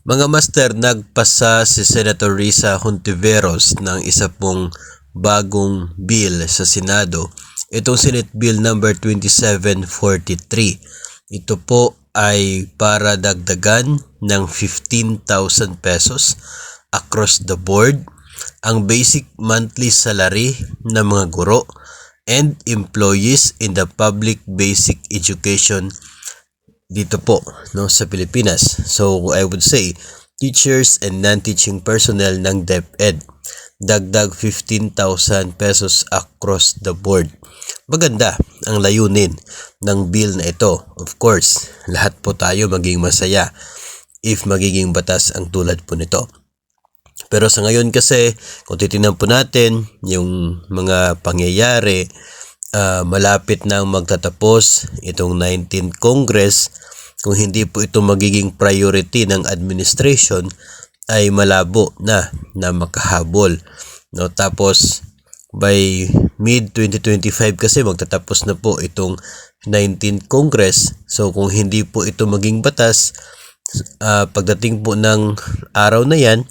Mga master, nagpasa si Senator Risa Hontiveros ng isa pong bagong bill sa Senado. Itong Senate Bill number 2743. Ito po ay para dagdagan ng 15,000 pesos across the board ang basic monthly salary ng mga guro and employees in the public basic education dito po, no, sa Pilipinas. So I would say teachers and non-teaching personnel ng DepEd, dagdag 15,000 pesos across the board. Maganda ang layunin ng bill na ito. Of course, lahat po tayo maging masaya if magiging batas ang tulad po nito. Pero sa ngayon kasi, kung titingnan po natin yung mga pangyayari, malapit na magtatapos itong 19th Congress. Kung hindi po ito magiging priority ng administration, ay malabo na makahabol, no? Tapos by mid 2025 kasi magtatapos na po itong 19th Congress. So kung hindi po ito maging batas, pagdating po ng araw na yan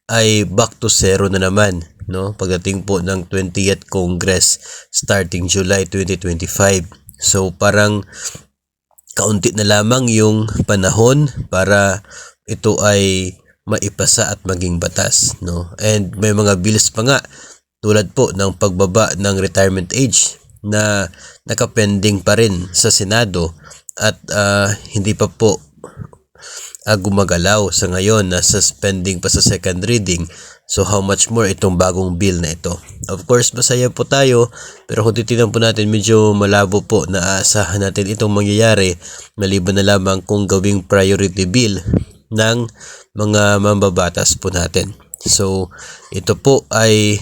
ay back to zero na naman, no? Pagdating po ng 20th Congress starting July 2025. So parang kaunti na lamang yung panahon para ito ay maipasa at maging batas, no? And may mga bills pa nga tulad po ng pagbaba ng retirement age na nakapending pa rin sa Senado at hindi pa po gumagalaw sa ngayon, na suspending pa sa second reading. So how much more itong bagong bill na ito. Of course, masaya po tayo, pero kung titignan po natin, medyo malabo po na aasahan natin itong mangyayari, maliban na lamang kung gawing priority bill ng mga mambabatas po natin. So ito po ay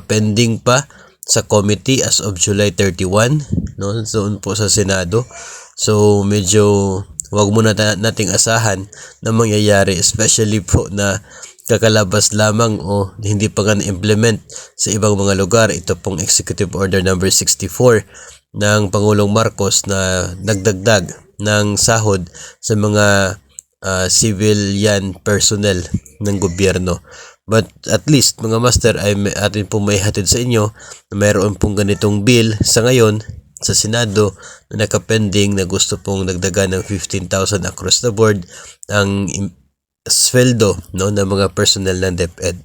pending pa sa committee as of July 31, no? Doon po sa Senado. So medyo wag muna nating asahan na mangyayari, especially po na kakalabas lamang o hindi pa nga na-implement sa ibang mga lugar. Ito pong Executive Order number 64 ng Pangulong Marcos na nagdagdag ng sahod sa mga civilian personnel ng gobyerno. But at least mga master, ay atin pong may hatid sa inyo na mayroon pong ganitong bill sa ngayon sa Senado na nakapending na gusto pong dagdagan ng 15,000 across the board ang sweldo, no, ng mga personnel ng DepEd.